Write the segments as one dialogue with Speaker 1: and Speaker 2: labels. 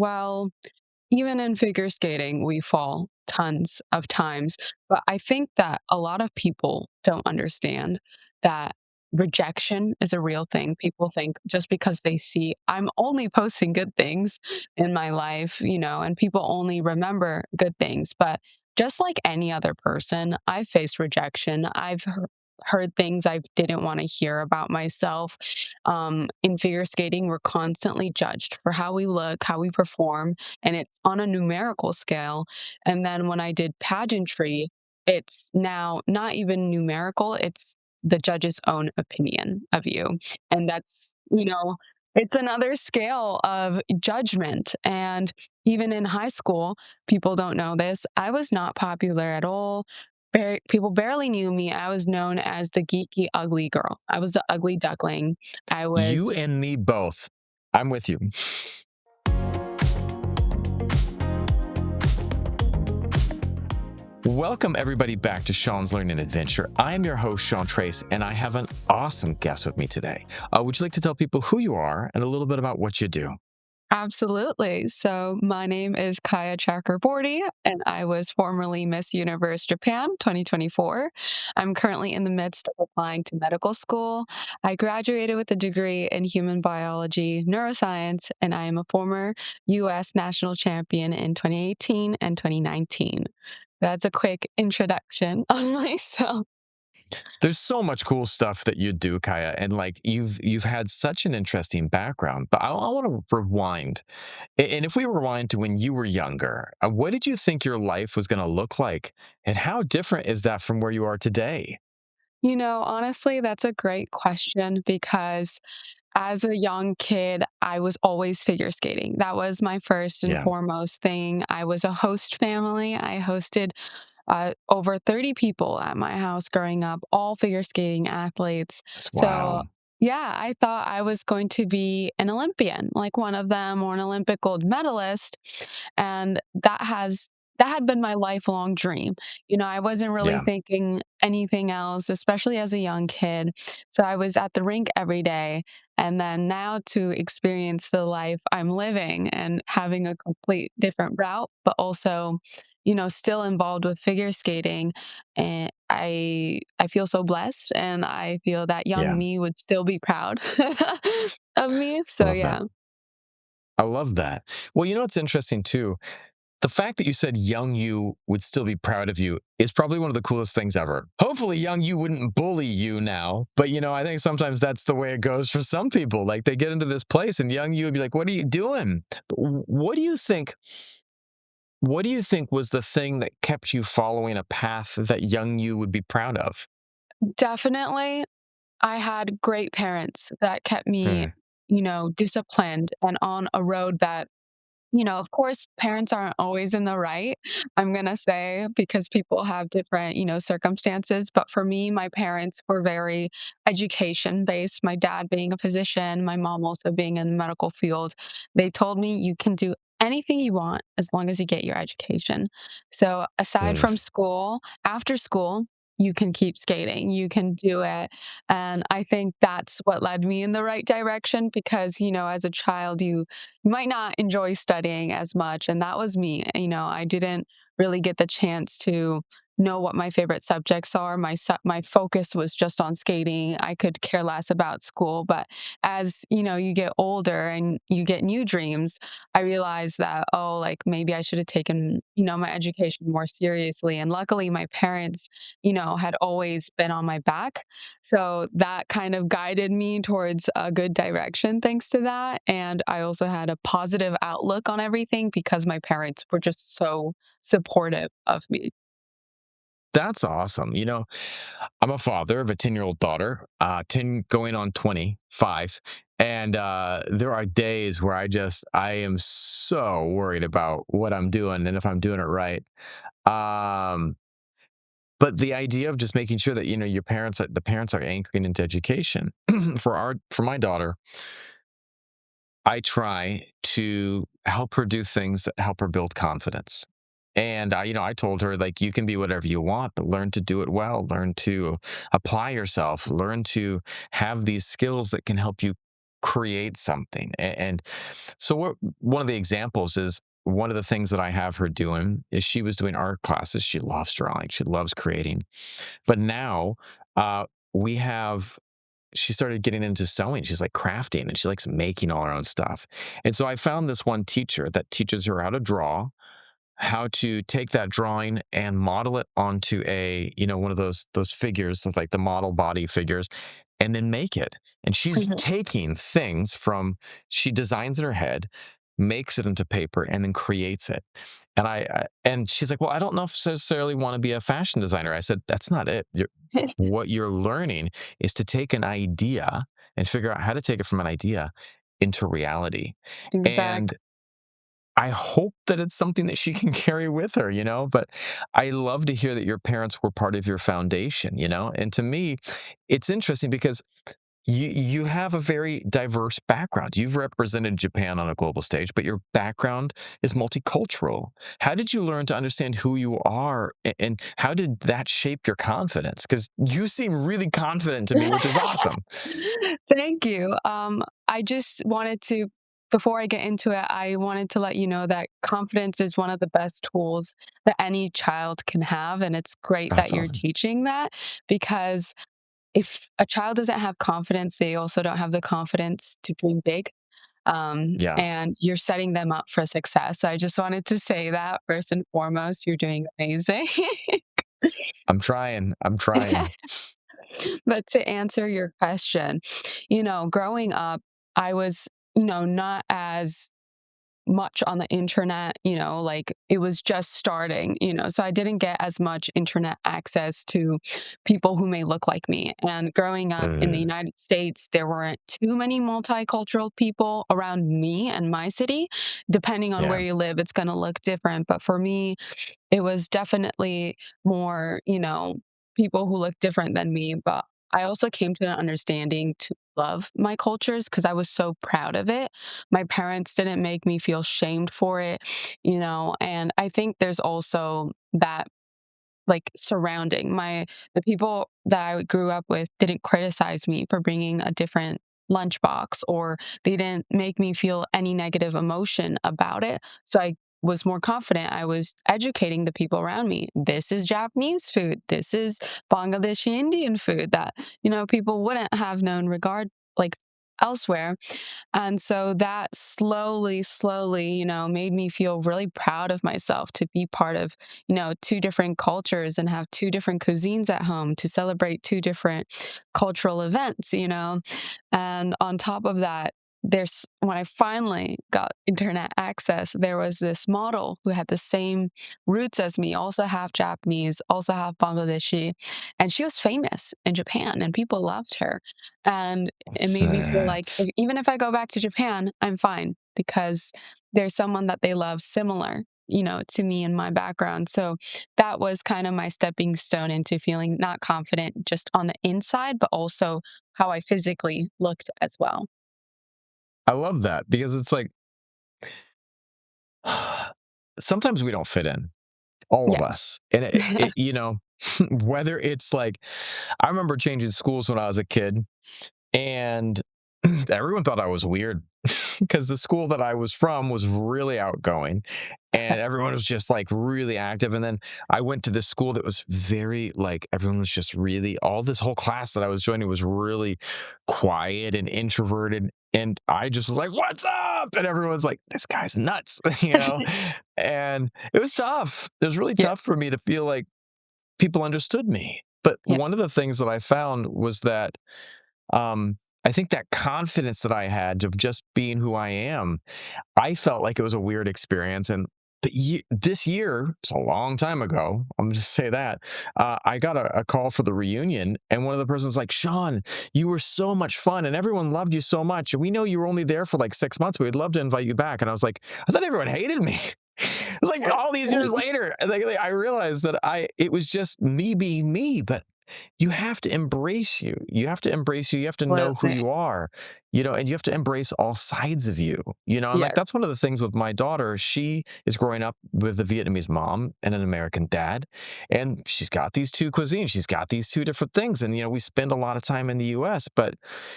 Speaker 1: Well, even in figure skating, we fall tons of times. But I think that a lot of people don't understand that rejection is a real thing. People think just because they see I'm only posting good things in my life, and people only remember good things. But just like any other person, I've faced rejection. I've heard things I didn't want to hear about myself. In figure skating, we're constantly judged for how we look, how we perform, and it's on a numerical scale. And then when I did pageantry, it's now not even numerical, it's the judge's own opinion of you. And it's another scale of judgment. And even in high school, people don't know this. I was not popular at all. People barely knew me. I was known as the geeky, ugly girl. I was the ugly duckling. I
Speaker 2: You
Speaker 1: was
Speaker 2: and me both. I'm with you. Welcome, everybody, back to Sean's Learning Adventure. I am your host, Sean Trace, and I have an awesome guest with me today. Would you like to tell people who you are and a little bit about what you do?
Speaker 1: Absolutely. So, my name is Kaya Chakrabortty, and I was formerly Miss Universe Japan 2024. I'm currently in the midst of applying to medical school. I graduated with a degree in human biology, neuroscience, and I am a former U.S. national champion in 2018 and 2019. That's a quick introduction on myself.
Speaker 2: There's so much cool stuff that you do, Kaya, and like you've had such an interesting background. But I want to rewind, and if we rewind to when you were younger, what did you think your life was going to look like, and how different is that from where you are today?
Speaker 1: Honestly, that's a great question because as a young kid, I was always figure skating. That was my first and
Speaker 2: Yeah.
Speaker 1: foremost thing. I was a host family. I hosted over 30 people at my house growing up, all figure skating athletes.
Speaker 2: That's
Speaker 1: So,
Speaker 2: wild.
Speaker 1: yeah, I thought I was going to be an Olympian, like one of them, or an Olympic gold medalist. And that had been my lifelong dream. I wasn't really
Speaker 2: Yeah.
Speaker 1: thinking anything else, especially as a young kid. So I was at the rink every day. And then now to experience the life I'm living and having a complete different route, but also still involved with figure skating. And I feel so blessed, and I feel that young
Speaker 2: Yeah.
Speaker 1: me would still be proud of me.
Speaker 2: I
Speaker 1: So
Speaker 2: love that.
Speaker 1: yeah.
Speaker 2: I love that. Well, you know what's interesting too? The fact that you said young you would still be proud of you is probably one of the coolest things ever. Hopefully, young you wouldn't bully you now, but I think sometimes that's the way it goes for some people. Like they get into this place and young you would be like, "What are you doing?" But what do you think? What do you think was the thing that kept you following a path that young you would be proud of?
Speaker 1: Definitely, I had great parents that kept me,
Speaker 2: Hmm.
Speaker 1: disciplined and on a road that of course, parents aren't always in the right, I'm going to say, because people have different, circumstances. But for me, my parents were very education based. My dad being a physician, my mom also being in the medical field. They told me you can do anything you want as long as you get your education. So, aside from
Speaker 2: Mm.
Speaker 1: school, after school, you can keep skating, you can do it. And I think that's what led me in the right direction because, as a child, you might not enjoy studying as much. And that was me. I didn't really get the chance to know what my favorite subjects are. My focus was just on skating. I could care less about school. But as you get older and you get new dreams, I realized that, oh, like maybe I should have taken my education more seriously. And luckily, my parents had always been on my back, so that kind of guided me towards a good direction thanks to that. And I also had a positive outlook on everything because my parents were just so supportive of me.
Speaker 2: That's awesome. I'm a father of a 10-year-old daughter, 10 going on 25. And there are days where I am so worried about what I'm doing and if I'm doing it right. Um, but the idea of just making sure that, the parents are anchoring into education for my daughter, I try to help her do things that help her build confidence. And I told her like you can be whatever you want, but learn to do it well. Learn to apply yourself. Learn to have these skills that can help you create something. And so one of the examples is one of the things that I have her doing is she was doing art classes. She loves drawing. She loves creating. But now uh, we have she started getting into sewing. She's like crafting and she likes making all her own stuff. And so I found this one teacher that teaches her how to draw, how to take that drawing and model it onto a, one of those figures, so like the model body figures, and then make it. And she's
Speaker 1: Mhm.
Speaker 2: taking things from she designs in her head, makes it into paper, and then creates it. And she's like, "Well, I don't know if necessarily want to be a fashion designer." I said, "That's not it. What you're learning is to take an idea and figure out how to take it from an idea into reality." And
Speaker 1: Exactly.
Speaker 2: I hope that it's something that she can carry with her, but I love to hear that your parents were part of your foundation, and to me, it's interesting because you have a very diverse background. You've represented Japan on a global stage, but your background is multicultural. How did you learn to understand who you are, and how did that shape your confidence? Because you seem really confident to me, which is awesome.
Speaker 1: Thank you. I just wanted to, before I get into it, I wanted to let you know that confidence is one of the best tools that any child can have. And it's great that
Speaker 2: That's
Speaker 1: you're
Speaker 2: awesome.
Speaker 1: teaching that, because if a child doesn't have confidence, they also don't have the confidence to dream big.
Speaker 2: Yeah,
Speaker 1: And you're setting them up for success. So I just wanted to say that first and foremost, you're doing amazing.
Speaker 2: I'm trying. I'm trying.
Speaker 1: But to answer your question, growing up, I was, not as much on the internet, like it was just starting, so I didn't get as much internet access to people who may look like me. And growing up in the
Speaker 2: Mm,
Speaker 1: United States, there weren't too many multicultural people around me and my city. Depending on where
Speaker 2: yeah.
Speaker 1: you live, it's going to look different. But for me, it was definitely more, people who look different than me, but I also came to an understanding to love my cultures because I was so proud of it. My parents didn't make me feel shamed for it, and I think there's also that, like, surrounding my the people that I grew up with didn't criticize me for bringing a different lunchbox, or they didn't make me feel any negative emotion about it. So I was more confident. I was educating the people around me. This is Japanese food. This is Bangladeshi Indian food that, people wouldn't have known regard, like, elsewhere. And so that slowly, slowly, made me feel really proud of myself to be part of, two different cultures and have two different cuisines at home to celebrate two different cultural events. And on top of that, when I finally got internet access, there was this model who had the same roots as me, also half Japanese, also half Bangladeshi, and she was famous in Japan and people loved her. And it made me feel like even if I go back to Japan, I'm fine because there's someone that they love similar, to me and my background. So that was kind of my stepping stone into feeling not confident just on the inside, but also how I physically looked as well.
Speaker 2: I love that because it's like sometimes we don't fit in, all of
Speaker 1: Yes.
Speaker 2: us. And whether it's like, I remember changing schools when I was a kid, and everyone thought I was weird because the school that I was from was really outgoing and everyone was just like really active. And then I went to this school that was very like everyone was just really all this whole class that I was joining was really quiet and introverted. And I just was like, "What's up?" And everyone's like, "This guy's nuts," And it was tough. It was really
Speaker 1: Yeah,
Speaker 2: tough for me to feel like people understood me. But
Speaker 1: yeah,
Speaker 2: one of the things that I found was that I think that confidence that I had of just being who I am, I felt like it was a weird experience. And this year, it's a long time ago. I'm just say that I got a call for the reunion, and one of the persons was like, "Sean, you were so much fun, and everyone loved you so much. And we know you were only there for like 6 months. We'd love to invite you back." And I was like, "I thought everyone hated me." It's like all these years later, like I realized that it was just me being me, but you have to embrace you. You have to embrace you. You have to know who
Speaker 1: Absolutely.
Speaker 2: you are, and you have to embrace all sides of you, and like
Speaker 1: Yes.
Speaker 2: that's one of the things with my daughter. She is growing up with a Vietnamese mom and an American dad, and she's got these two cuisines. She's got these two different things. And, we spend a lot of time in the US, but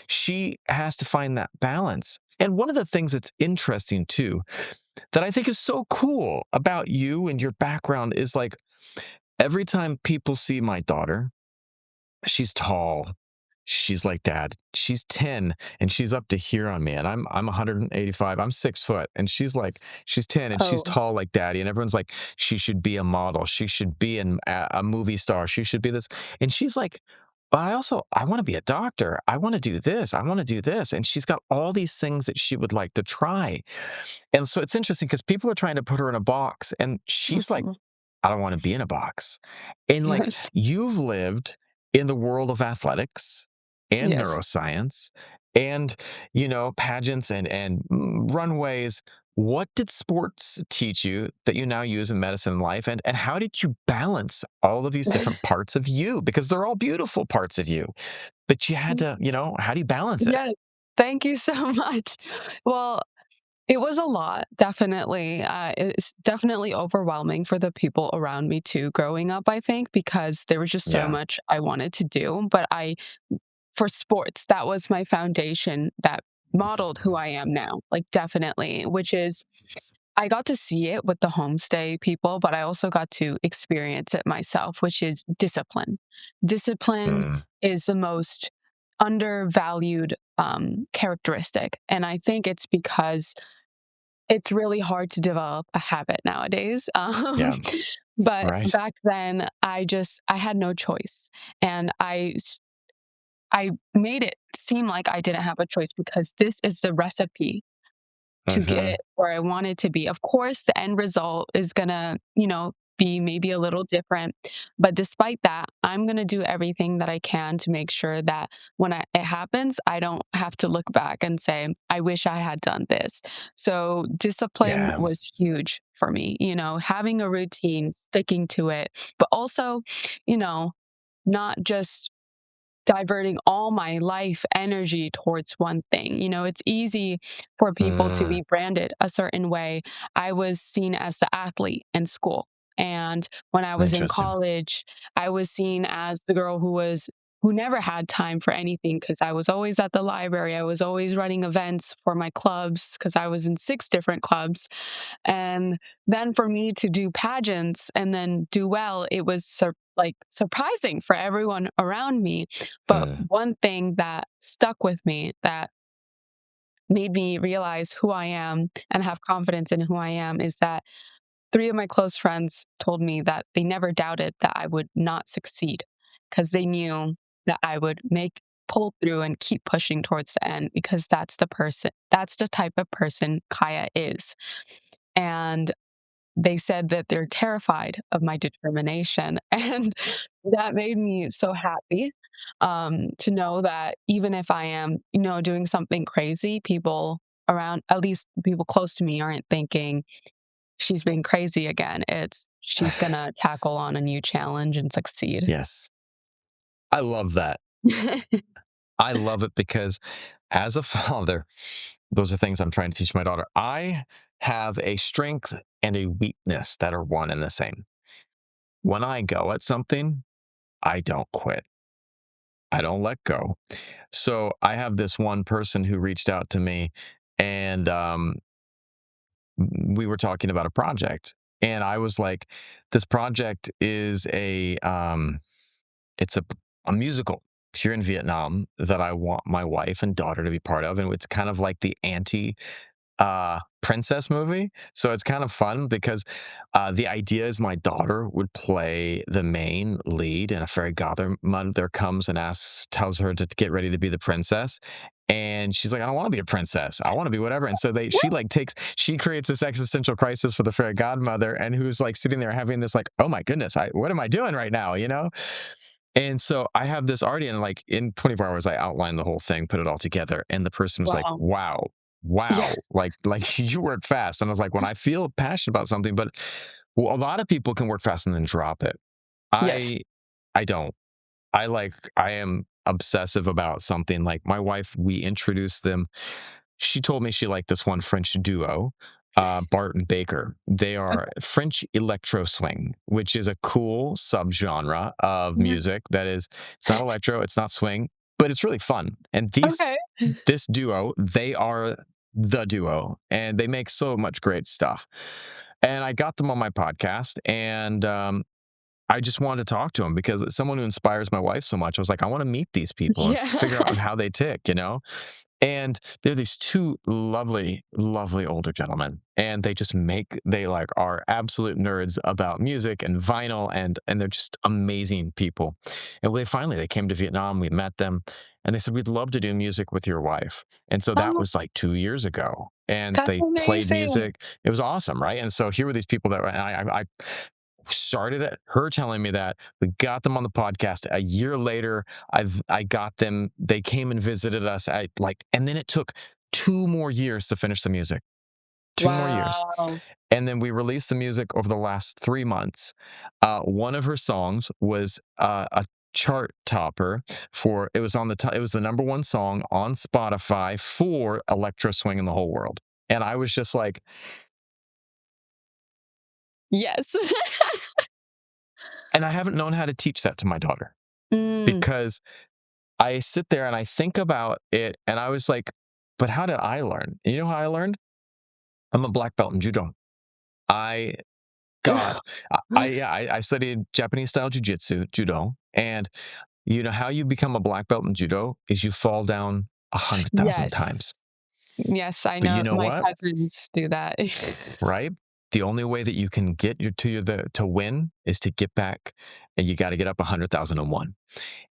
Speaker 2: she has to find that balance. And one of the things that's interesting too, that I think is so cool about you and your background is like every time people see my daughter, she's tall. She's like dad. She's 10 and she's up to here on me. And I'm 185. I'm 6 foot. And she's 10 and she's
Speaker 1: Oh,
Speaker 2: tall like daddy. And everyone's like, she should be a model. She should be a movie star. She should be this. And she's like, but I want to be a doctor. I want to do this. I want to do this. And she's got all these things that she would like to try. And so it's interesting because people are trying to put her in a box and she's like,
Speaker 1: mhm.
Speaker 2: I don't want to be in a box. And like
Speaker 1: Yes.
Speaker 2: you've lived in the world of athletics and
Speaker 1: Yes.
Speaker 2: neuroscience and pageants and runways. What did sports teach you that you now use in medicine and life? And how did you balance all of these different parts of you? Because they're all beautiful parts of you. But you had to, how do you balance it?
Speaker 1: Yes. Thank you so much. Well, it was a lot, definitely. It's definitely overwhelming for the people around me too, growing up, I think, because there was just so
Speaker 2: Yeah.
Speaker 1: much I wanted to do. But for sports, that was my foundation that modeled who I am now, like, definitely, which is I got to see it with the homestay people, but I also got to experience it myself, which is discipline. Discipline
Speaker 2: Mm,
Speaker 1: is the most undervalued characteristic. And I think it's because it's really hard to develop a habit nowadays.
Speaker 2: yeah.
Speaker 1: But
Speaker 2: Right.
Speaker 1: back then, I had no choice, and I made it seem like I didn't have a choice because this is the recipe to
Speaker 2: Hmm.
Speaker 1: get where I wanted to be. Of course, the end result is gonna, be maybe a little different. But despite that, I'm gonna do everything that I can to make sure that when it happens, I don't have to look back and say, I wish I had done this. So discipline
Speaker 2: Yeah.
Speaker 1: was huge for me, having a routine, sticking to it, but also, you know, not just diverting all my life energy towards one thing. It's easy for people to
Speaker 2: Mm,
Speaker 1: be branded a certain way. I was seen as the athlete in school. And when I was in
Speaker 2: interesting.
Speaker 1: college, I was seen as the girl who never had time for anything because I was always at the library. I was always running events for my clubs because I was in 6 different clubs. And then for me to do pageants and then do well, it was like surprising for everyone around me. But
Speaker 2: Mm,
Speaker 1: one thing that stuck with me that made me realize who I am and have confidence in who I am is that 3 of my close friends told me that they never doubted that I would not succeed because they knew that I would pull through and keep pushing towards the end because that's the type of person Kaya is. And they said that they're terrified of my determination, and that made me so happy, to know that even if I am, doing something crazy, people around at least people close to me aren't thinking, "She's being crazy again." It's, "She's gonna tackle on a new challenge and succeed."
Speaker 2: yes. I love that. I love it because as a father, those are things I'm trying to teach my daughter. I have a strength and a weakness that are one and the same. When I go at something, I don't quit. I don't let go. So I have this one person who reached out to me and we were talking about a project. And I was like, this project is it's a musical here in Vietnam that I want my wife and daughter to be part of. And it's kind of like the anti princess movie. So it's kind of fun because the idea is my daughter would play the main lead, and a fairy godmother comes and tells her to get ready to be the princess. And she's like, I don't want to be a princess. I want to be whatever. And so she creates this existential crisis for the fairy godmother, and who's like sitting there having this like, oh my goodness, what am I doing right now? And so I have this already, and like in 24 hours, I outlined the whole thing, put it all together, and the person was like,
Speaker 1: Wow.
Speaker 2: "Wow,
Speaker 1: Yeah.
Speaker 2: wow, like you work fast." And I was like, "When I feel passionate about something, but well, a lot of people can work fast and then drop it.
Speaker 1: Yes.
Speaker 2: I, I don't. I am obsessive about something. Like my wife, we introduced them. She told me she liked this one French duo, Bart and Baker. They are French electro swing, which is a cool subgenre of
Speaker 1: Okay.
Speaker 2: music that is, it's not electro, it's not swing, but it's really fun. And
Speaker 1: Okay.
Speaker 2: this duo, they are the duo and they make so much great stuff. And I got them on my podcast, and I just wanted to talk to them because it's someone who inspires my wife so much. I was like, I want to meet these people and
Speaker 1: Yeah.
Speaker 2: figure out how they tick, you know? And they're these two lovely, lovely older gentlemen, and they like are absolute nerds about music and vinyl, and they're just amazing people. And they came to Vietnam, we met them, and they said, "We'd love to do music with your wife." And so that
Speaker 1: Oh,
Speaker 2: was like 2 years ago, and
Speaker 1: that's
Speaker 2: they played
Speaker 1: amazing.
Speaker 2: music. It was awesome, right? And so here were these people that I started it, her telling me that. We got them on the podcast. A year later, I got them. They came and visited us. And then it took 2 more years to finish the music. 2 more years,
Speaker 1: Wow.
Speaker 2: and then we released the music over the last 3 months. One of her songs was a chart topper for. It was on it was the number one song on Spotify for electro swing in the whole world. And I was just like,
Speaker 1: Yes.
Speaker 2: and I haven't known how to teach that to my daughter
Speaker 1: Mm.
Speaker 2: because I sit there and I think about it, and I was like, but how did I learn? You know how I learned? I'm a black belt in judo. I God, I studied Japanese style jujitsu, judo, and you know how you become a black belt in judo is you fall down 100,000 times.
Speaker 1: Yes. Yes, I
Speaker 2: But you
Speaker 1: know
Speaker 2: know
Speaker 1: my
Speaker 2: what?
Speaker 1: cousins do that.
Speaker 2: Right? The only way that you can get to win is to get back, and you got to get up 100,001.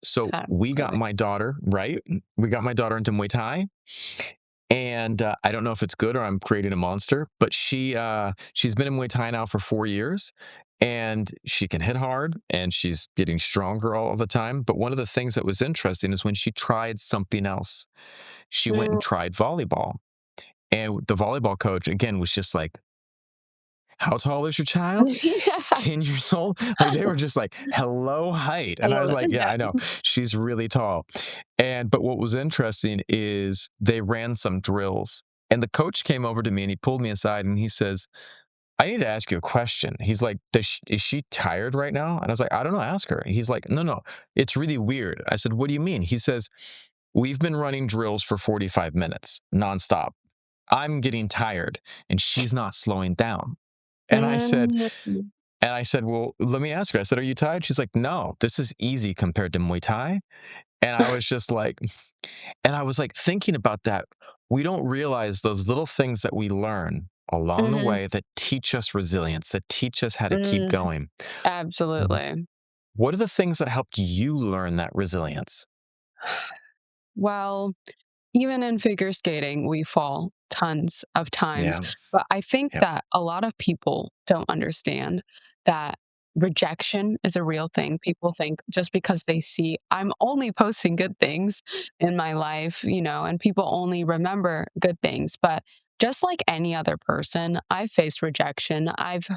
Speaker 2: So we got
Speaker 1: Absolutely.
Speaker 2: my daughter, right? We got my daughter into Muay Thai, and I don't know if it's good or I'm creating a monster, but she's been in Muay Thai now for 4 years, and she can hit hard, and she's getting stronger all the time. But one of the things that was interesting is when she tried something else. She went
Speaker 1: Mm.
Speaker 2: and tried volleyball, and the volleyball coach again was just like, "How tall is your child?"
Speaker 1: Yeah.
Speaker 2: 10 years old? Like, they were just like, "Hello, height."
Speaker 1: I
Speaker 2: And I
Speaker 1: love
Speaker 2: was like,
Speaker 1: it.
Speaker 2: "Yeah,
Speaker 1: Yeah.
Speaker 2: I know. She's really tall." But what was interesting is they ran some drills, and the coach came over to me, and he pulled me aside, and he says, "I need to ask you a question." He's like, Is she tired right now?" And I was like, "I don't know, ask her." He's like, "No, no, it's really weird." I said, "What do you mean?" He says, "We've been running drills for 45 minutes nonstop. I'm getting tired, and she's not slowing down." And I said,
Speaker 1: Mm.
Speaker 2: "Well, let me ask her." I said, "Are you tired?" She's like, "No, this is easy compared to Muay Thai." And I was just like, and I was like thinking about that. We don't realize those little things that we learn along the
Speaker 1: Mhm.
Speaker 2: way that teach us resilience, that teach us how to keep
Speaker 1: Mm.
Speaker 2: going. W-
Speaker 1: Absolutely.
Speaker 2: What are the things that helped you learn that resilience?
Speaker 1: Well, even in figure skating, we fall tons of times.
Speaker 2: Yeah.
Speaker 1: But I think
Speaker 2: Yep.
Speaker 1: that a lot of people don't understand that rejection is a real thing. People think just because they see I'm only posting good things in my life, and people only remember good things. But just like any other person, I've faced rejection. I've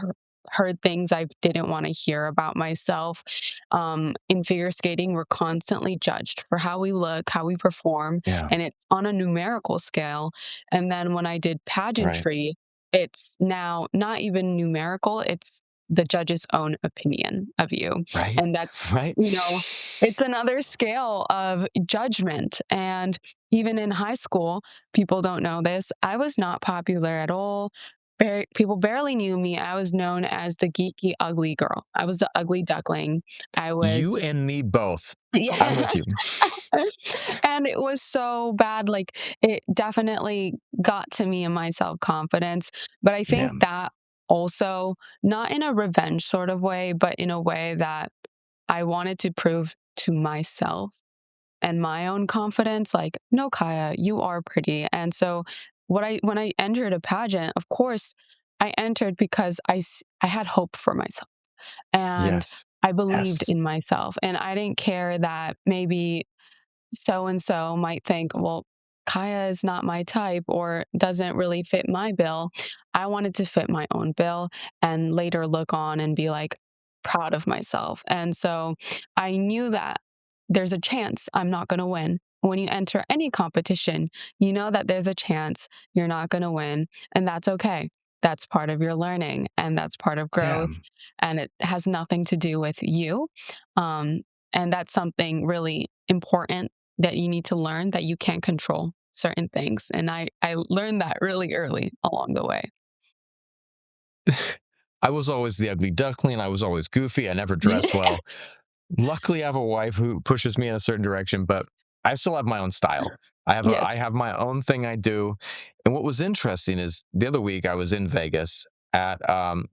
Speaker 1: heard things I didn't want to hear about myself. In figure skating, we're constantly judged for how we look, how we perform,
Speaker 2: Yeah.
Speaker 1: and it's on a numerical scale. And then when I did
Speaker 2: Right.
Speaker 1: pageantry, it's now not even numerical, it's the judge's own opinion of you.
Speaker 2: Right.
Speaker 1: And that's,
Speaker 2: Right.
Speaker 1: you know, it's another scale of judgment. And even in high school, people don't know this. I was not popular at all. People barely knew me. I was known as the geeky, ugly girl. I was the ugly duckling. I
Speaker 2: You
Speaker 1: was,
Speaker 2: and me both. I'm
Speaker 1: yeah.
Speaker 2: with you.
Speaker 1: And it was so bad. Like, it definitely got to me in my self confidence. But I think
Speaker 2: Yeah.
Speaker 1: that also, not in a revenge sort of way, but in a way that I wanted to prove to myself and my own confidence, like, no, Kaya, you are pretty. And so, when I entered a pageant, of course, I entered because I had hope for myself and
Speaker 2: Yes.
Speaker 1: I believed
Speaker 2: Yes.
Speaker 1: in myself. And I didn't care that maybe so and so might think, well, Kaya is not my type or doesn't really fit my bill. I wanted to fit my own bill and later look on and be like proud of myself. And so I knew that. there's a chance I'm not going to win. When you enter any competition, you know that there's a chance you're not going to win, and that's okay. That's part of your learning, and that's part of
Speaker 2: Yeah.
Speaker 1: growth, and it has nothing to do with you. Um, and that's something really important that you need to learn, that you can't control certain things. And I learned that really early along the way.
Speaker 2: I was always the ugly duckling. I was always goofy. I never dressed well. Luckily, I have a wife who pushes me in a certain direction, but I still have my own style. I
Speaker 1: Yes.
Speaker 2: have my own thing I do. And what was interesting is the other week I was in Vegas at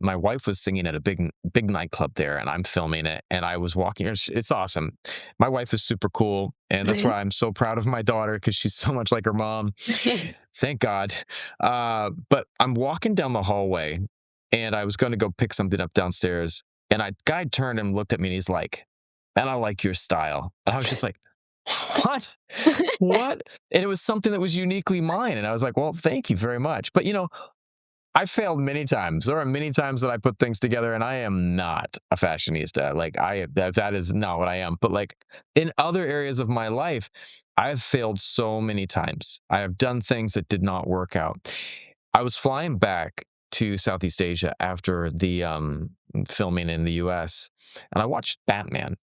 Speaker 2: my wife was singing at a big nightclub there, and I'm filming it, and I was walking. It's awesome. My wife is super cool, and that's why I'm so proud of my daughter because she's so much like her mom. Thank God. But I'm walking down the hallway, and I was going to go pick something up downstairs, and a guy turned and looked at me, and he's like, "And I like your style." And I was just like, "What? What?" And it was something that was uniquely mine, and I was like, "Well, thank you very much." But I failed many times. There are many times that I put things together, and I am not a fashionista. Like that is not what I am. But like in other areas of my life, I've failed so many times. I have done things that did not work out. I was flying back to Southeast Asia after the filming in the US, and I watched Batman.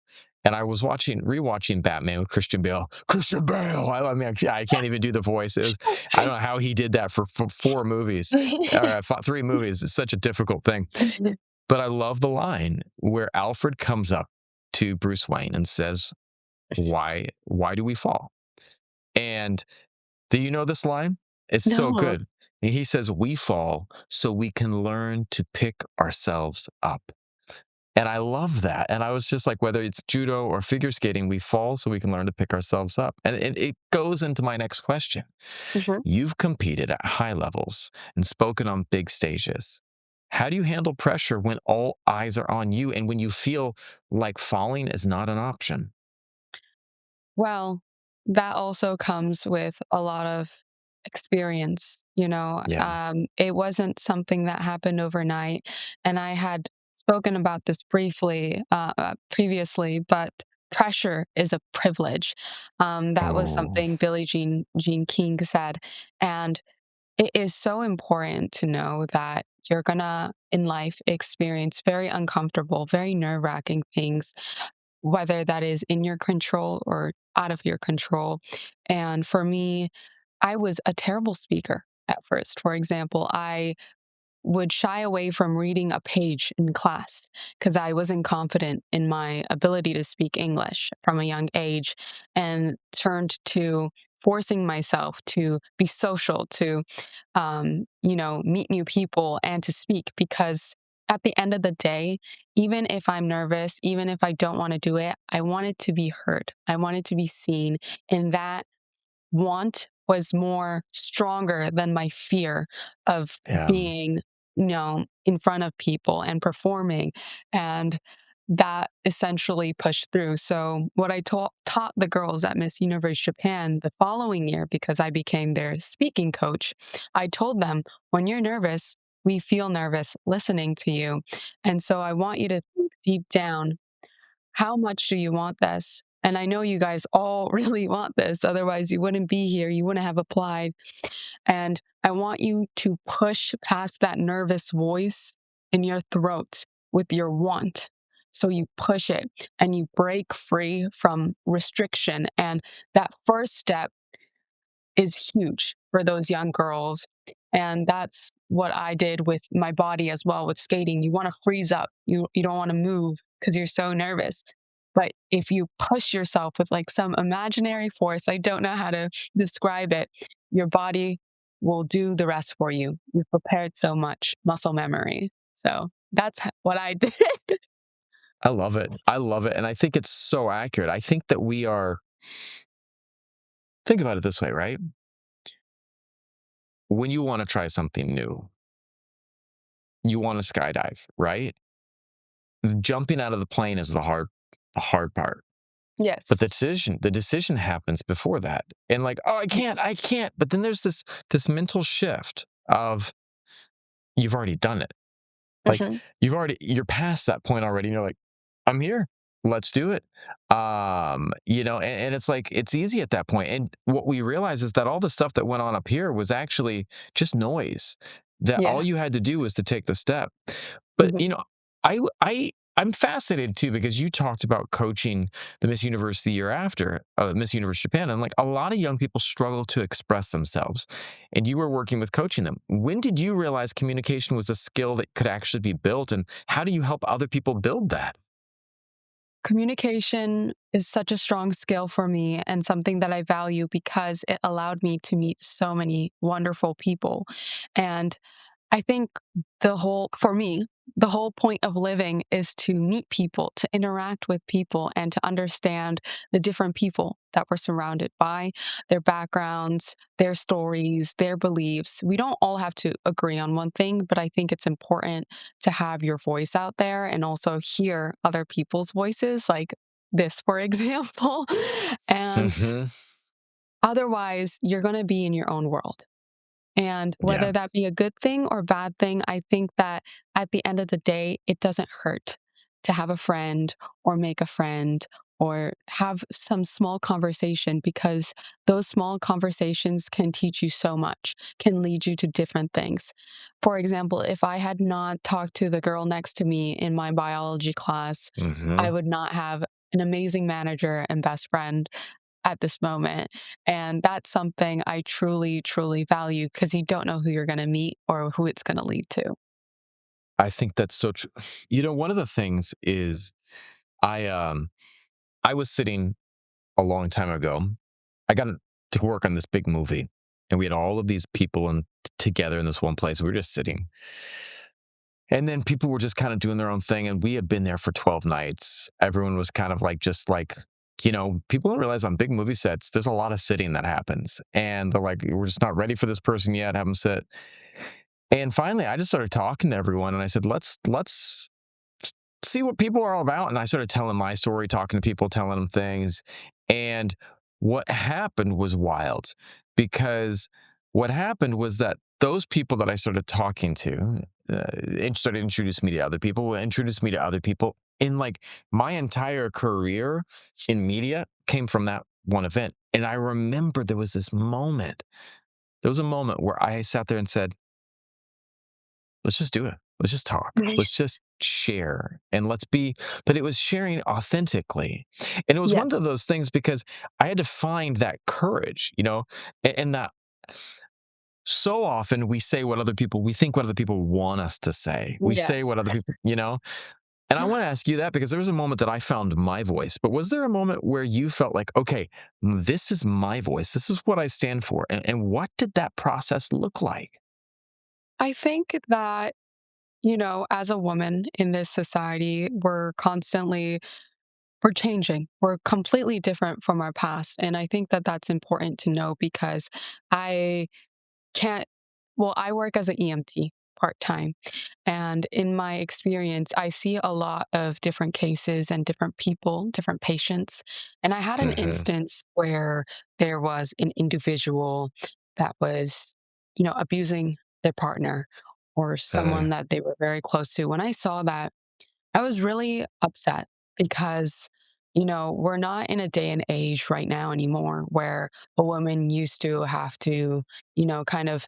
Speaker 2: And I was rewatching Batman with Christian Bale. Christian Bale. I mean, I can't even do the voice. I don't know how he did that for four movies or three movies. It's such a difficult thing. But I love the line where Alfred comes up to Bruce Wayne and says, Why do we fall?" And do you know this line? It's so
Speaker 1: No.
Speaker 2: good. And he says, "We fall so we can learn to pick ourselves up." And I love that. And I was just like, whether it's judo or figure skating, we fall so we can learn to pick ourselves up. And it goes into my next question.
Speaker 1: Mhm.
Speaker 2: You've competed at high levels and spoken on big stages. How do you handle pressure when all eyes are on you and when you feel like falling is not an option?
Speaker 1: Well, that also comes with a lot of experience, you know.
Speaker 2: Yeah.
Speaker 1: It wasn't something that happened overnight, and I had spoken about this briefly previously, but pressure is a privilege. That was
Speaker 2: Oh,
Speaker 1: something Billie Jean King said, and it is so important to know that you're gonna in life experience very uncomfortable, very nerve-wracking things, whether that is in your control or out of your control. And for me, I was a terrible speaker at first. For example, I would shy away from reading a page in class because I wasn't confident in my ability to speak English from a young age, and turned to forcing myself to be social, to, meet new people and to speak because at the end of the day, even if I'm nervous, even if I don't want to do it, I want it to be heard. I want it to be seen. And that want was more stronger than my fear of
Speaker 2: yeah.
Speaker 1: being, in front of people and performing. And that essentially pushed through. So, what I taught the girls at Miss Universe Japan the following year, because I became their speaking coach, I told them, when you're nervous, we feel nervous listening to you. And so, I want you to think deep down, how much do you want this? And I know you guys all really want this. Otherwise, you wouldn't be here. You wouldn't have applied. And I want you to push past that nervous voice in your throat with your want. So you push it and you break free from restriction. And that first step is huge for those young girls. And that's what I did with my body as well with skating. You want to freeze up. You don't want to move because you're so nervous. But if you push yourself with like some imaginary force, I don't know how to describe it, your body will do the rest for you. You've prepared so much muscle memory. So that's what I did.
Speaker 2: I love it. I love it. And I think it's so accurate. I think that think about it this way, right? When you want to try something new, you want to skydive, right? Jumping out of the plane is the hard part. But
Speaker 1: Yes.
Speaker 2: the decision happens before that. And like, "Oh,
Speaker 1: Yes.
Speaker 2: I can't." But then there's this mental shift of you've already done it. Like
Speaker 1: Mhm.
Speaker 2: you're past that point already and you're like, "I'm here. let's do it. And it's like it's easy at that point. And what we realize is that all the stuff that went on up here was actually just noise. That all
Speaker 1: Yeah.
Speaker 2: you had to do was to take the step. But
Speaker 1: Mhm.
Speaker 2: I'm fascinated too because you talked about coaching the Miss Universe the year after, Miss Universe Japan, and like a lot of young people struggle to express themselves, and you were working with coaching them. When did you realize communication was a skill that could actually be built, and how do you help other people build that?
Speaker 1: Communication is such a strong skill for me and something that I value because it allowed me to meet so many wonderful people. And I think for me, the whole point of living is to meet people, to interact with people, and to understand the different people that we're surrounded by, their backgrounds, their stories, their beliefs. We don't all have to agree on one thing, but I think it's important to have your voice out there and also hear other people's voices, like this, for example. And
Speaker 2: Hmm.
Speaker 1: otherwise, you're going to be in your own world. And
Speaker 2: Yeah.
Speaker 1: whether that be a good thing or bad thing, I think that at the end of the day, it doesn't hurt to have a friend or make a friend or have some small conversation because those small conversations can teach you so much, can lead you to different things. For example, if I had not talked to the girl next to me in my biology class, I
Speaker 2: Hmm.
Speaker 1: would not have an amazing manager and best friend at this moment. And that's something I truly, truly value because you don't know who you're going to meet or who it's going to lead to.
Speaker 2: I think that's so true. One of the things is I um I was sitting a long time ago. I got to work on this big movie, and we had all of these people together in this one place. We were just sitting, and then people were just kind of doing their own thing. And we had been there for 12 nights. Everyone was kind of like, just like, people don't realize on big movie sets, there's a lot of sitting that happens, and they're like, we're just not ready for this person yet. Have them sit. And finally, I just started talking to everyone, and I said, let's see what people are all about. And I started telling my story, talking to people, telling them things. And what happened was wild because what happened was that those people that I started talking to started introducing me to other people, introduced me to other people. In like my entire career in media came from that one event. And I remember there was this moment. There was a moment where I sat there and said, let's just do it. Let's just talk. Let's just share and let's be, but it was sharing authentically. And it was one
Speaker 1: Yes.
Speaker 2: of those things because I had to find that courage, and that so often we think what other people want us to say. We
Speaker 1: Yeah.
Speaker 2: say what other people. And I want to ask you that because there was a moment that I found my voice, but was there a moment where you felt like, okay, this is my voice. This is what I stand for. And what did that process look like?
Speaker 1: I think that, as a woman in this society, we're changing. We're completely different from our past. And I think that that's important to know because I can't, well, I work as an EMT part time. And in my experience, I see a lot of different cases and different people, different patients. And I had an
Speaker 2: Hmm.
Speaker 1: instance where there was an individual that was, abusing their partner or someone
Speaker 2: Uh,
Speaker 1: that they were very close to. When I saw that, I was really upset because, we're not in a day and age right now anymore where a woman used to have to, kind of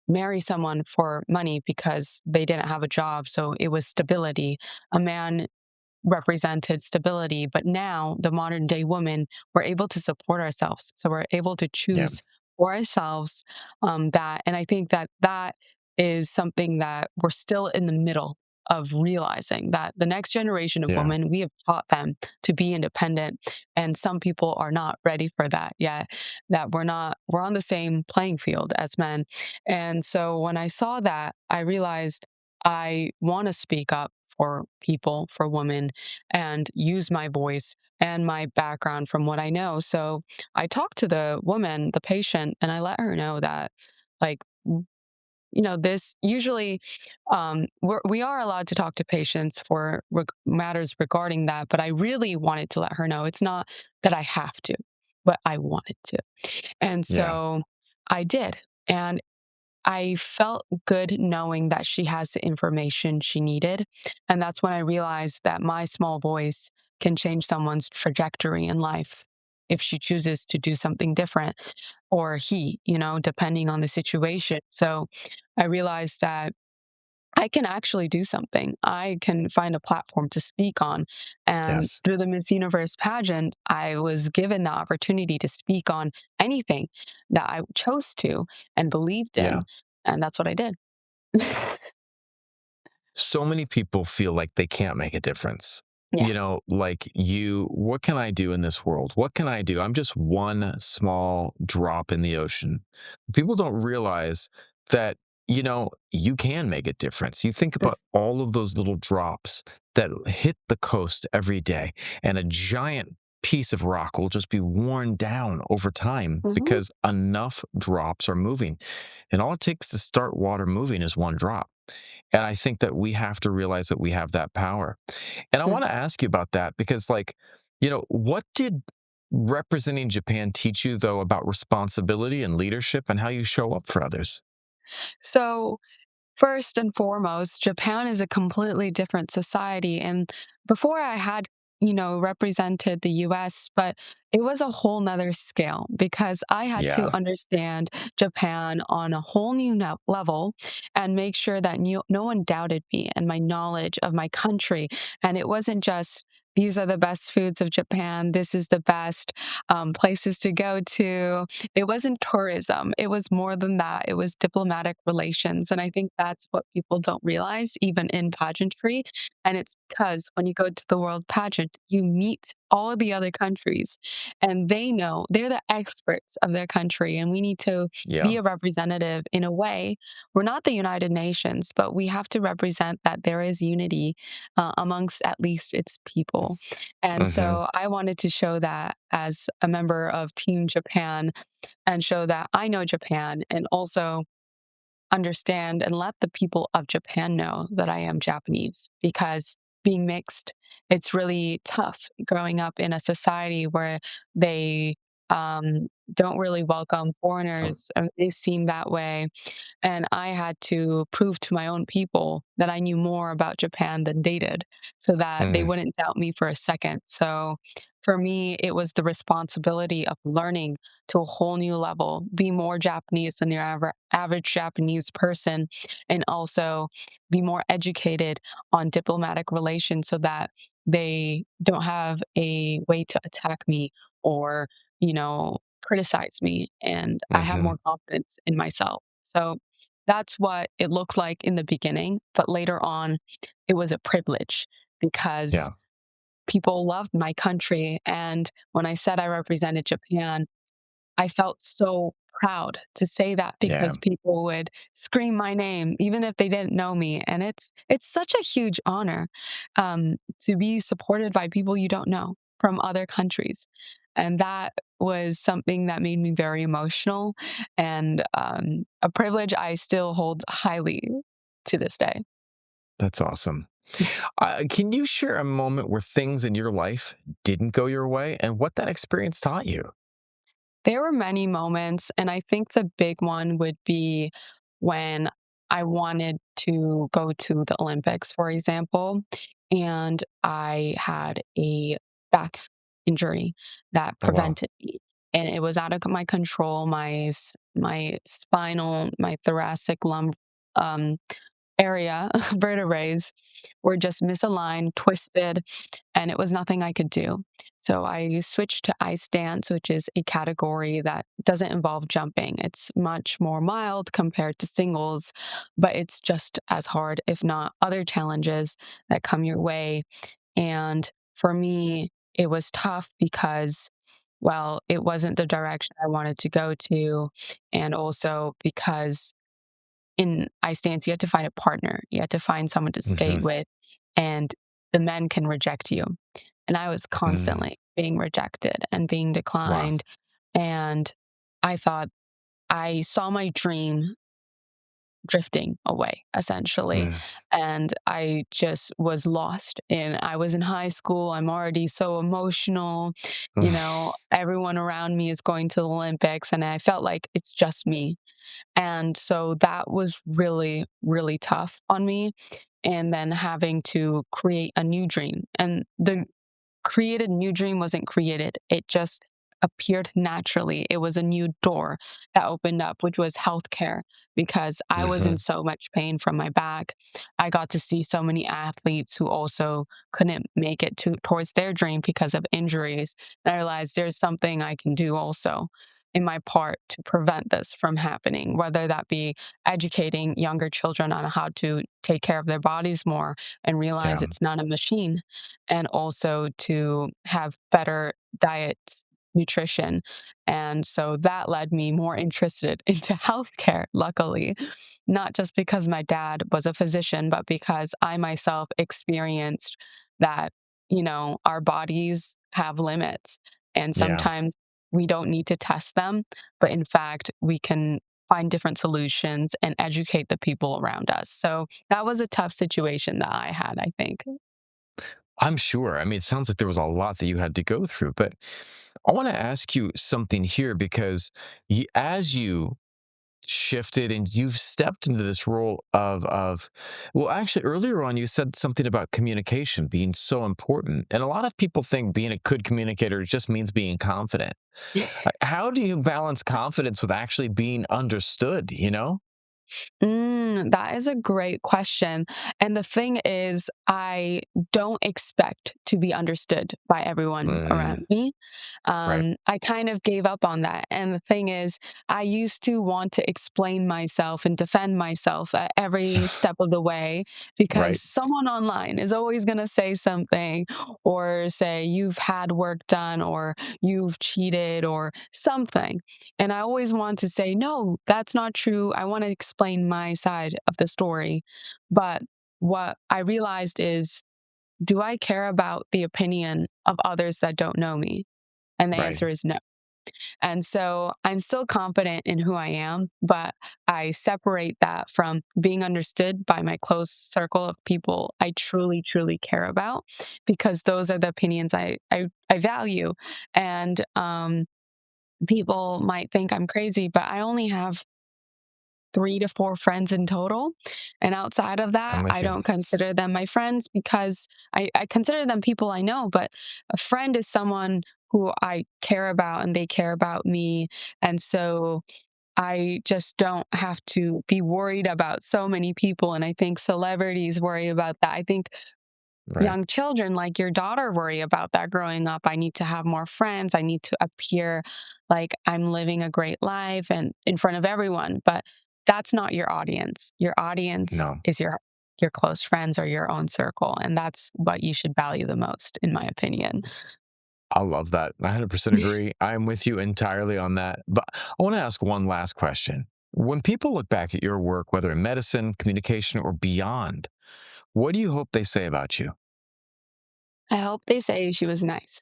Speaker 1: marry someone for money because they didn't have a job. So it was stability. A man represented stability. But now, the modern day woman, we're able to support ourselves. So we're able to
Speaker 2: yeah,
Speaker 1: choose for ourselves that. And I think that that is something that we're still in the middle of realizing that the next generation of
Speaker 2: yeah.
Speaker 1: women, we have taught them to be independent. And some people are not ready for that yet, that we're on the same playing field as men. And so when I saw that, I realized I want to speak up for people, for women, and use my voice and my background from what I know. So I talked to the woman, the patient, and I let her know that, like, this usually we are allowed to talk to patients for matters regarding that, but I really wanted to let her know it's not that I have to, but I wanted to. And
Speaker 2: Yeah,
Speaker 1: so I did. And I felt good knowing that she has the information she needed. And that's when I realized that my small voice can change someone's trajectory in life if she chooses to do something different, or he, depending on the situation. So I realized that I can actually do something. I can find a platform to speak on. And
Speaker 2: Yes.
Speaker 1: through the Miss Universe pageant, I was given the opportunity to speak on anything that I chose to and believed
Speaker 2: Yeah.
Speaker 1: in. And that's what I did.
Speaker 2: So many people feel like they can't make a difference.
Speaker 1: Yeah.
Speaker 2: Like what can I do in this world? What can I do? I'm just one small drop in the ocean. People don't realize that, you can make a difference. You think about all of those little drops that hit the coast every day, and a giant piece of rock will just be worn down over time
Speaker 1: Mhm.
Speaker 2: because enough drops are moving. And all it takes to start water moving is one drop. And I think that we have to realize that we have that power. And I
Speaker 1: Mm.
Speaker 2: want to ask you about that because, like, what did representing Japan teach you, though, about responsibility and leadership and how you show up for others?
Speaker 1: So, first and foremost, Japan is a completely different society. And before I had, represented the US, but it was a whole nother scale because I had to
Speaker 2: Yeah.
Speaker 1: understand Japan on a whole new level and make sure that no one doubted me and my knowledge of my country. And it wasn't just, these are the best foods of Japan. This is the best places to go to. It wasn't tourism. It was more than that. It was diplomatic relations. And I think that's what people don't realize, even in pageantry. And it's because when you go to the world pageant, you meet all of the other countries and they know they're the experts of their country. And we need to be
Speaker 2: Yeah.
Speaker 1: a representative in a way. We're not the United Nations, but we have to represent that there is unity amongst at least its people. And
Speaker 2: Hmm.
Speaker 1: so I wanted to show that as a member of Team Japan and show that I know Japan and also understand and let the people of Japan know that I am Japanese because being mixed, it's really tough growing up in a society where they don't really welcome
Speaker 2: Oh,
Speaker 1: foreigners. They seem that way, and I had to prove to my own people that I knew more about Japan than they did so that they
Speaker 2: mm,
Speaker 1: wouldn't doubt me for a second. So for me, it was the responsibility of learning to a whole new level, be more Japanese than your average Japanese person, and also be more educated on diplomatic relations so that they don't have a way to attack me or, criticize me. And I have
Speaker 2: hmm.
Speaker 1: more confidence in myself. So that's what it looked like in the beginning, but later on, it was a privilege because
Speaker 2: Yeah.
Speaker 1: people loved my country. And when I said I represented Japan, I felt so proud to say that
Speaker 2: Yeah.
Speaker 1: because people would scream my name even if they didn't know me, and it's such a huge honor to be supported by people you don't know from other countries, and that was something that made me very emotional and a privilege I still hold highly to this day.
Speaker 2: That's awesome. Can you share a moment where things in your life didn't go your way and what that experience taught you?
Speaker 1: There were many moments, and I think the big one would be when I wanted to go to the Olympics, for example, and I had a back injury that
Speaker 2: Oh, wow.
Speaker 1: prevented me. And it was out of my control. My spinal, my thoracic lumb um, area vertebrae were just misaligned, twisted, and it was nothing I could do. So I switched to ice dance, which is a category that doesn't involve jumping. It's much more mild compared to singles, but it's just as hard, if not other challenges that come your way. And for me, it was tough because, well, it wasn't the direction I wanted to go to. And also because in ice dance, you have to find a partner. You have to find someone to skate
Speaker 2: Hmm.
Speaker 1: with, and the men can reject you. And I was
Speaker 2: Mm,
Speaker 1: constantly being rejected and being
Speaker 2: wow.
Speaker 1: declined. And I thought I saw my dream drifting away, essentially.
Speaker 2: Mm,
Speaker 1: And I just was lost. And I was in high school. I'm already so emotional. Everyone around me is going to the Olympics, and I felt like it's just me. And so that was really, really tough on me. And then having to create a new dream. And the created new dream wasn't created. It just appeared naturally. It was a new door that opened up, which was healthcare, because I was in
Speaker 2: Hmm.
Speaker 1: so much pain from my back. I got to see so many athletes who also couldn't make it towards their dream because of injuries. And I realized there's something I can do also in my part to prevent this from happening, whether that be educating younger children on how to take care of their bodies more and realize
Speaker 2: Yeah.
Speaker 1: it's not a machine, and also to have better diets, nutrition. And so that led me more interested into healthcare, luckily, not just because my dad was a physician, but because I myself experienced that, our bodies have limits. And
Speaker 2: Yeah.
Speaker 1: sometimes we don't need to test them, but in fact, we can find different solutions and educate the people around us. So that was a tough situation that I had, I think.
Speaker 2: I'm sure. I mean, it sounds like there was a lot that you had to go through, but I want to ask you something here because as you shifted and you've stepped into this role of well, actually earlier on you said something about communication being so important, and a lot of people think being a good communicator just means being confident. How do you balance confidence with actually being understood, you know?
Speaker 1: That is a great question. And the thing is, I don't expect to be understood by everyone
Speaker 2: Mm,
Speaker 1: around me.
Speaker 2: right.
Speaker 1: I kind of gave up on that. And the thing is, I used to want to explain myself and defend myself at every step of the way because
Speaker 2: Right.
Speaker 1: someone online is always going to say something or say, you've had work done or you've cheated or something. And I always want to say, no, that's not true. I want to explain my side of the story. But what I realized is, do I care about the opinion of others that don't know me? And the
Speaker 2: Right.
Speaker 1: answer is no. And so I'm still confident in who I am, but I separate that from being understood by my close circle of people I truly, truly care about, because those are the opinions I value. And people might think I'm crazy, but I only have 3 to 4 friends in total. And outside of
Speaker 2: I'm
Speaker 1: that,
Speaker 2: with
Speaker 1: I
Speaker 2: you.
Speaker 1: don't consider them my friends because I consider them people I know. But a friend is someone who I care about and they care about me. And so I just don't have to be worried about so many people. And I think celebrities worry about that. I think
Speaker 2: Right.
Speaker 1: young children like your daughter worry about that growing up. I need to have more friends. I need to appear like I'm living a great life and in front of everyone. But that's not your audience. Your audience
Speaker 2: No.
Speaker 1: is your close friends or your own circle. And that's what you should value the most, in my opinion.
Speaker 2: I love that. I 100% agree. I'm with you entirely on that. But I want to ask one last question. When people look back at your work, whether in medicine, communication, or beyond, what do you hope they say about you?
Speaker 1: I hope they say she was nice.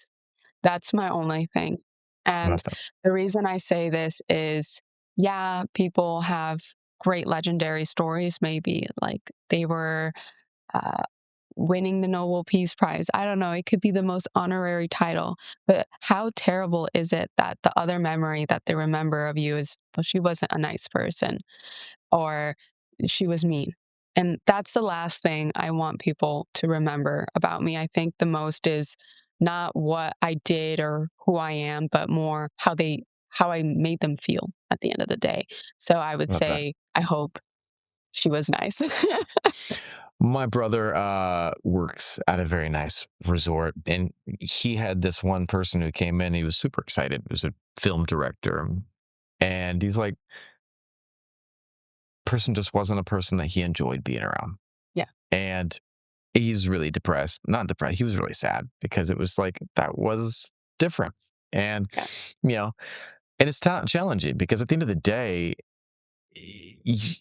Speaker 1: That's my only thing. And
Speaker 2: Love that.
Speaker 1: the reason I say this is, yeah, people have great legendary stories, maybe like they were uh, winning the Nobel Peace Prize. I don't know. It could be the most honorary title, but how terrible is it that the other memory that they remember of you is, well, she wasn't a nice person or she was mean. And that's the last thing I want people to remember about me. I think the most is not what I did or who I am, but more how I made them feel at the end of the day. So I would
Speaker 2: Love that.
Speaker 1: say I hope she was nice.
Speaker 2: My brother works at a very nice resort, and he had this one person who came in. He was super excited. He was a film director, and he's like, person just wasn't a person that he enjoyed being around.
Speaker 1: Yeah.
Speaker 2: And he was really depressed. Not depressed. He was really sad because it was like that was different. And,
Speaker 1: Yeah.
Speaker 2: you know, and it's challenging because at the end of the day, you,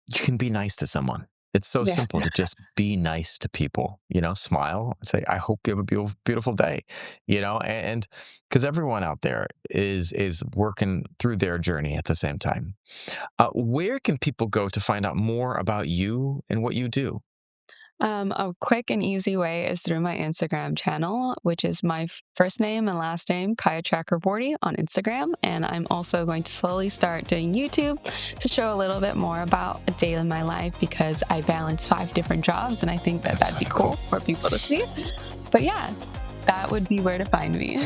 Speaker 2: you can be nice to someone. It's so
Speaker 1: Yeah.
Speaker 2: simple to just be nice to people, smile and say, I hope you have a beautiful, beautiful day, and because everyone out there is working through their journey at the same time. Where can people go to find out more about you and what you do?
Speaker 1: A quick and easy way is through my Instagram channel, which is my first name and last name, Kaya Chakrabortty on Instagram. And I'm also going to slowly start doing YouTube to show a little bit more about a day in my life because I balance 5 different jobs. And I think that
Speaker 2: That's
Speaker 1: that'd
Speaker 2: so
Speaker 1: be cool
Speaker 2: cool.
Speaker 1: for people to see. But yeah, that would be where to find me.